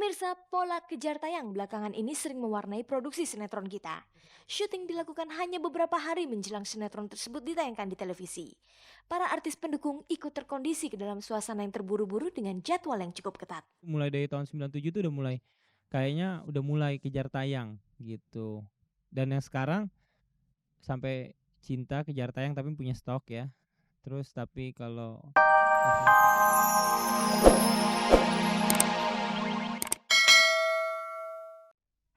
Pemirsa, pola kejar tayang belakangan ini sering mewarnai produksi sinetron kita. Syuting dilakukan hanya beberapa hari menjelang sinetron tersebut ditayangkan di televisi. Para artis pendukung ikut terkondisi ke dalam suasana yang terburu-buru dengan jadwal yang cukup ketat. Mulai dari tahun 97 tuh udah mulai, kayaknya udah mulai kejar tayang gitu. Dan yang sekarang sampai cinta kejar tayang tapi punya stok ya. Terus tapi kalau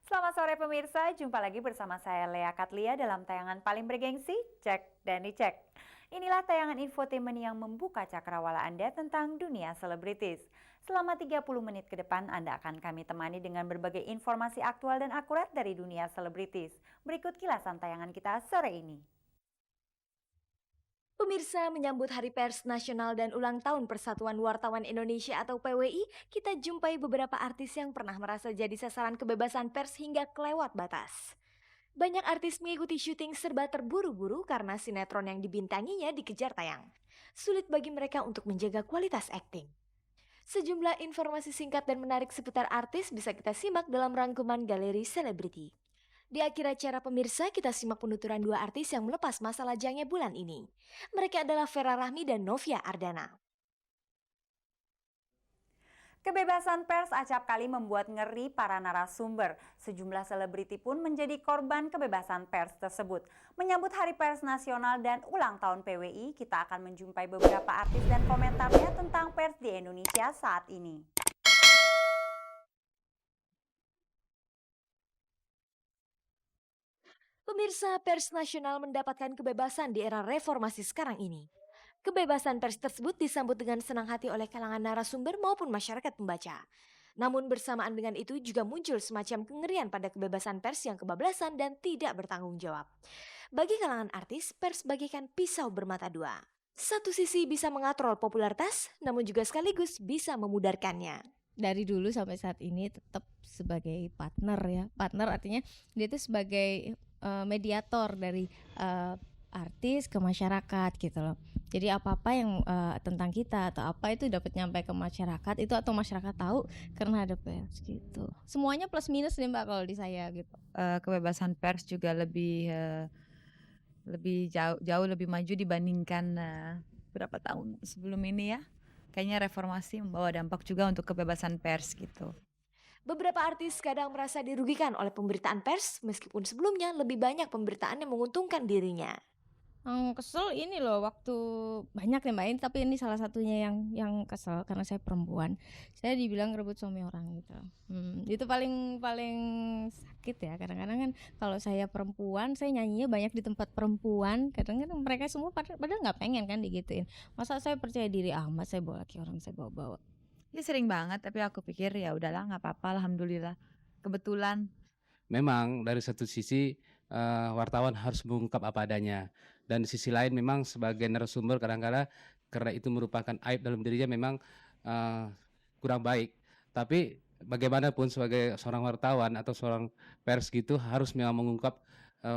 Selamat sore pemirsa, jumpa lagi bersama saya Lea Katlia dalam tayangan paling bergengsi, Cek dan Dicek. Inilah tayangan infotainment yang membuka cakrawala Anda tentang dunia selebritis. Selama 30 menit ke depan Anda akan kami temani dengan berbagai informasi aktual dan akurat dari dunia selebritis. Berikut kilasan tayangan kita sore ini. Pemirsa, menyambut Hari Pers Nasional dan ulang tahun Persatuan Wartawan Indonesia atau PWI, kita jumpai beberapa artis yang pernah merasa jadi sasaran kebebasan pers hingga kelewat batas. Banyak artis mengikuti syuting serba terburu-buru karena sinetron yang dibintanginya dikejar tayang. Sulit bagi mereka untuk menjaga kualitas akting. Sejumlah informasi singkat dan menarik seputar artis bisa kita simak dalam rangkuman Galeri Selebriti. Di akhir acara pemirsa, kita simak penuturan dua artis yang melepas masa lajangnya bulan ini. Mereka adalah Vera Rahmi dan Novia Ardana. Kebebasan pers acap kali membuat ngeri para narasumber. Sejumlah selebriti pun menjadi korban kebebasan pers tersebut. Menyambut Hari Pers Nasional dan ulang tahun PWI, kita akan menjumpai beberapa artis dan komentarnya tentang pers di Indonesia saat ini. Pemirsa, pers nasional mendapatkan kebebasan di era reformasi sekarang ini. Kebebasan pers tersebut disambut dengan senang hati oleh kalangan narasumber maupun masyarakat pembaca. Namun bersamaan dengan itu juga muncul semacam kengerian pada kebebasan pers yang kebablasan dan tidak bertanggung jawab. Bagi kalangan artis, pers bagaikan pisau bermata dua. Satu sisi bisa mengatrol popularitas, namun juga sekaligus bisa memudarkannya. Dari dulu sampai saat ini tetap sebagai partner ya. Partner artinya dia itu sebagai mediator dari artis ke masyarakat gitu loh. Jadi apa-apa yang tentang kita atau apa itu dapat nyampe ke masyarakat itu atau masyarakat tahu karena ada pers gitu. Semuanya plus minus nih Mbak kalau di saya gitu. Kebebasan pers juga lebih jauh lebih maju dibandingkan berapa tahun sebelum ini ya. Kayaknya reformasi membawa dampak juga untuk kebebasan pers gitu. Beberapa artis kadang merasa dirugikan oleh pemberitaan pers meskipun sebelumnya lebih banyak pemberitaan yang menguntungkan dirinya. Yang kesel ini loh waktu banyak nih Mbak ini tapi ini salah satunya yang kesel karena saya perempuan. Saya dibilang rebut suami orang gitu. Itu paling paling sakit ya. Kadang-kadang kan kalau saya perempuan, saya nyanyinya banyak di tempat perempuan. Kadang-kadang mereka semua padahal nggak pengen kan digituin. Masa saya percaya diri amat saya bawa laki orang saya bawa-bawa. Ya sering banget tapi aku pikir ya udahlah nggak apa-apa alhamdulillah. Kebetulan Memang dari satu sisi, wartawan harus mengungkap apa adanya, dan di sisi lain memang sebagai narasumber kadang-kala karena itu merupakan aib dalam dirinya memang, eee, kurang baik. Tapi bagaimanapun sebagai seorang wartawan atau seorang pers gitu harus memang mengungkap,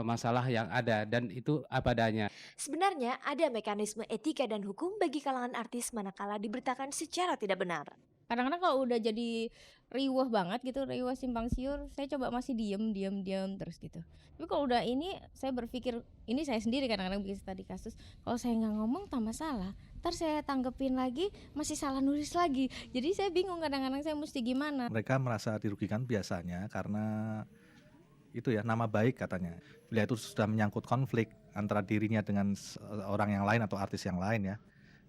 masalah yang ada dan itu apa adanya. Sebenarnya ada mekanisme etika dan hukum bagi kalangan artis manakala diberitakan secara tidak benar. Kadang-kadang kalau udah jadi riweuh banget gitu, riweuh simpang siur, saya coba masih diem terus gitu. Tapi kalau udah ini, saya berpikir, ini saya sendiri kadang-kadang bikin tadi kasus, kalau saya nggak ngomong tambah salah, ntar saya tanggepin lagi, masih salah nulis lagi. Jadi saya bingung kadang-kadang saya mesti gimana. Mereka merasa dirugikan biasanya karena itu ya nama baik katanya. Bila itu sudah menyangkut konflik antara dirinya dengan orang yang lain atau artis yang lain ya.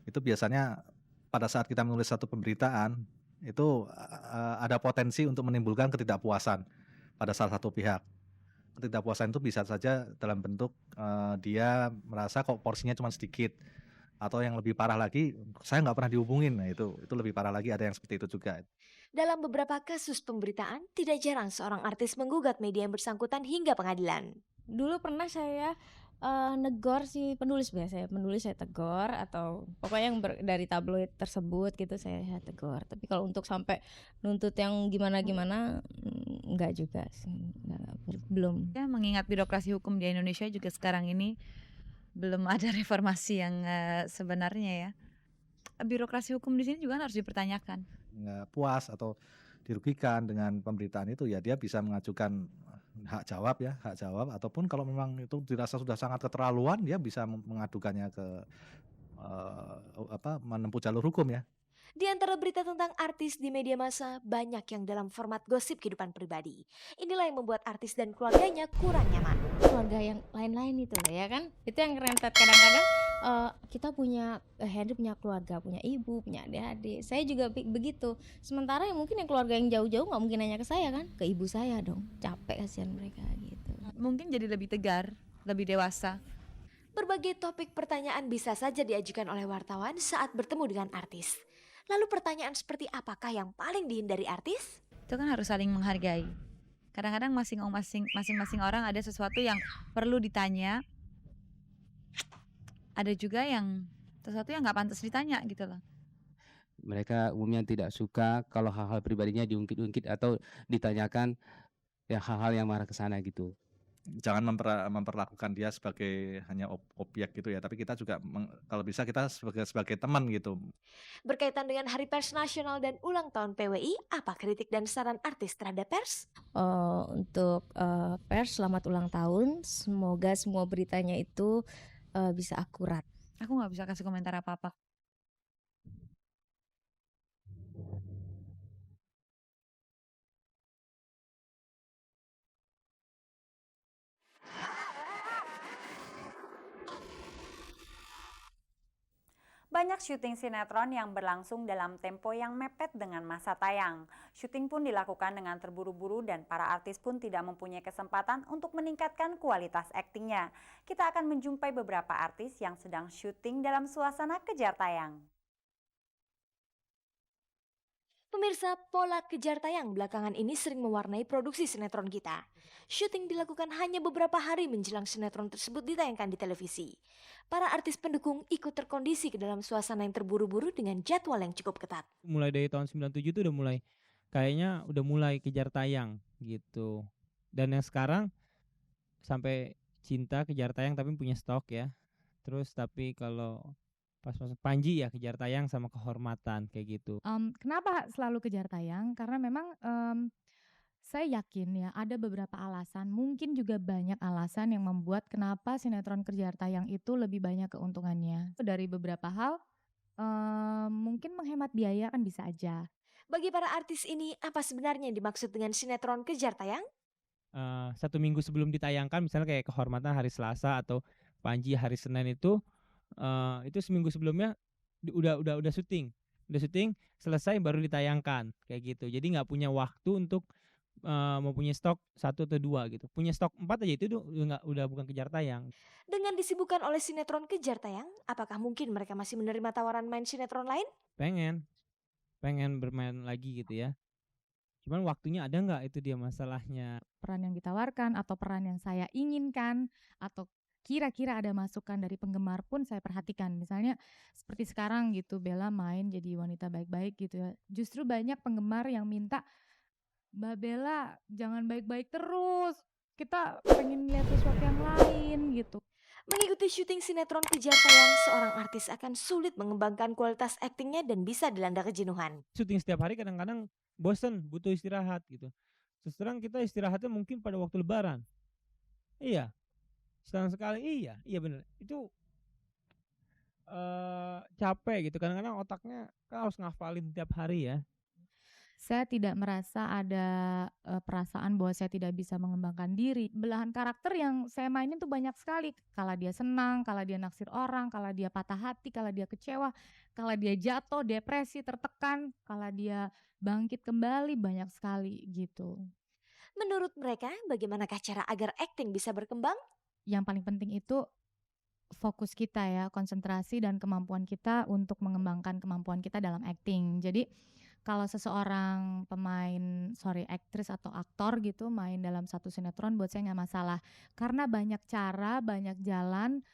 Itu biasanya pada saat kita menulis satu pemberitaan itu ada potensi untuk menimbulkan ketidakpuasan pada salah satu pihak. Ketidakpuasan itu bisa saja dalam bentuk dia merasa kok porsinya cuma sedikit, atau yang lebih parah lagi saya nggak pernah dihubungin. Nah itu lebih parah lagi, ada yang seperti itu juga. Dalam beberapa kasus pemberitaan, tidak jarang seorang artis menggugat media yang bersangkutan hingga pengadilan. Dulu pernah saya negor si penulis biasa ya, penulis saya tegur atau pokoknya yang dari tabloid tersebut gitu saya tegur. Tapi kalau untuk sampai nuntut yang gimana-gimana enggak juga sih, belum. ya mengingat birokrasi hukum di Indonesia juga sekarang ini belum ada reformasi yang sebenarnya ya. Birokrasi hukum di sini juga harus dipertanyakan. Nggak puas atau dirugikan dengan pemberitaan itu, ya dia bisa mengajukan hak jawab ataupun kalau memang itu dirasa sudah sangat keterlaluan, dia bisa mengadukannya ke menempuh jalur hukum ya. Di antara berita tentang artis di media massa, banyak yang dalam format gosip kehidupan pribadi. Inilah yang membuat artis dan keluarganya kurang nyaman. Keluarga yang lain-lain itu loh ya kan, itu yang rentet kadang-kadang. Kita punya Henry punya keluarga, punya ibu, punya adik-adik, saya juga begitu. Sementara yang mungkin yang keluarga yang jauh-jauh nggak mungkin nanya ke saya kan, ke ibu saya dong, capek kasihan mereka gitu. Mungkin jadi lebih tegar, lebih dewasa. Berbagai topik pertanyaan bisa saja diajukan oleh wartawan saat bertemu dengan artis. Lalu pertanyaan seperti apakah yang paling dihindari artis? Itu kan harus saling menghargai. Kadang-kadang masing-masing orang ada sesuatu yang perlu ditanya. Ada juga yang sesuatu yang nggak pantas ditanya gitu loh. Mereka umumnya tidak suka kalau hal-hal pribadinya diungkit-ungkit atau ditanyakan ya hal-hal yang marah ke sana gitu. Jangan memperlakukan dia sebagai hanya objek gitu ya, tapi kita juga kalau bisa kita sebagai teman gitu. Berkaitan dengan Hari Pers Nasional dan ulang tahun PWI, apa kritik dan saran artis terhadap pers? Untuk pers, selamat ulang tahun, semoga semua beritanya itu bisa akurat. Aku nggak bisa kasih komentar apa-apa. Banyak syuting sinetron yang berlangsung dalam tempo yang mepet dengan masa tayang. Syuting pun dilakukan dengan terburu-buru dan para artis pun tidak mempunyai kesempatan untuk meningkatkan kualitas aktingnya. Kita akan menjumpai beberapa artis yang sedang syuting dalam suasana kejar tayang. Pemirsa, pola kejar tayang belakangan ini sering mewarnai produksi sinetron kita. Syuting dilakukan hanya beberapa hari menjelang sinetron tersebut ditayangkan di televisi. Para artis pendukung ikut terkondisi ke dalam suasana yang terburu-buru dengan jadwal yang cukup ketat. Mulai dari tahun 97 itu udah mulai kejar tayang gitu. Dan yang sekarang sampai Cinta kejar tayang tapi punya stok ya. Terus tapi kalau pas masuk Panji ya kejar tayang sama Kehormatan kayak gitu. Kenapa selalu kejar tayang? Karena memang saya yakin ya ada beberapa alasan, mungkin juga banyak alasan yang membuat kenapa sinetron kejar tayang itu lebih banyak keuntungannya. Dari beberapa hal, mungkin menghemat biaya kan bisa aja. Bagi para artis ini, apa sebenarnya yang dimaksud dengan sinetron kejar tayang? 1 minggu sebelum ditayangkan misalnya kayak Kehormatan hari Selasa atau Panji hari Senin itu seminggu sebelumnya udah syuting selesai baru ditayangkan kayak gitu. Jadi nggak punya waktu untuk mempunyai stok 1 atau 2 gitu. Punya stok 4 aja itu udah bukan kejar tayang. Dengan disibukkan oleh sinetron kejar tayang, apakah mungkin mereka masih menerima tawaran main sinetron lain? Pengen bermain lagi gitu ya. Cuman waktunya ada nggak, itu dia masalahnya. Peran yang ditawarkan atau peran yang saya inginkan atau kira-kira ada masukan dari penggemar pun saya perhatikan. Misalnya seperti sekarang gitu, Bella main jadi wanita baik-baik gitu ya. Justru banyak penggemar yang minta, Mbak Bella jangan baik-baik terus, kita pengen lihat sesuatu yang lain gitu. Mengikuti syuting sinetron kejar tayang, seorang artis akan sulit mengembangkan kualitas aktingnya dan bisa dilanda kejenuhan. Syuting setiap hari kadang-kadang bosen, butuh istirahat gitu. Terus terang kita istirahatnya mungkin pada waktu Lebaran. Iya, setahun sekali. Iya bener. Itu capek gitu. Kadang-kadang otaknya kan harus ngafalin tiap hari ya. Saya tidak merasa ada perasaan bahwa saya tidak bisa mengembangkan diri. Belahan karakter yang saya mainin tuh banyak sekali. Kala dia senang, kala dia naksir orang, kala dia patah hati, kala dia kecewa, kala dia jatuh, depresi, tertekan, kala dia bangkit kembali, banyak sekali gitu. Menurut mereka, bagaimanakah cara agar akting bisa berkembang? Yang paling penting itu fokus kita ya, konsentrasi dan kemampuan kita untuk mengembangkan kemampuan kita dalam akting. Jadi kalau seseorang aktris atau aktor gitu main dalam satu sinetron, buat saya nggak masalah. Karena banyak cara, banyak jalan,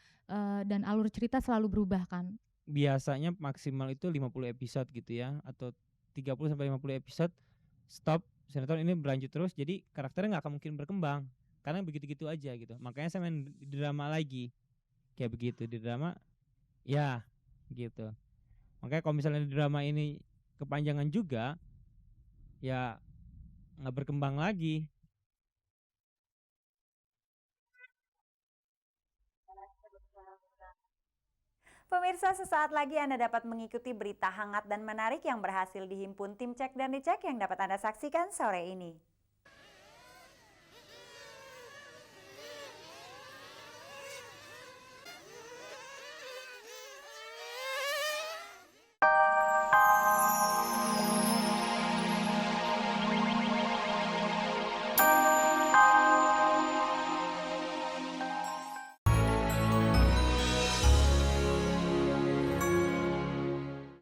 dan alur cerita selalu berubah kan. Biasanya maksimal itu 50 episode gitu ya, atau 30-50 episode, stop, sinetron ini berlanjut terus, jadi karakternya nggak akan mungkin berkembang. Karena begitu-gitu aja gitu. Makanya saya main di drama lagi. Kayak begitu, di drama, ya gitu. Makanya kalau misalnya di drama ini kepanjangan juga, ya nggak berkembang lagi. Pemirsa, sesaat lagi Anda dapat mengikuti berita hangat dan menarik yang berhasil dihimpun tim Cek dan Dicek yang dapat Anda saksikan sore ini.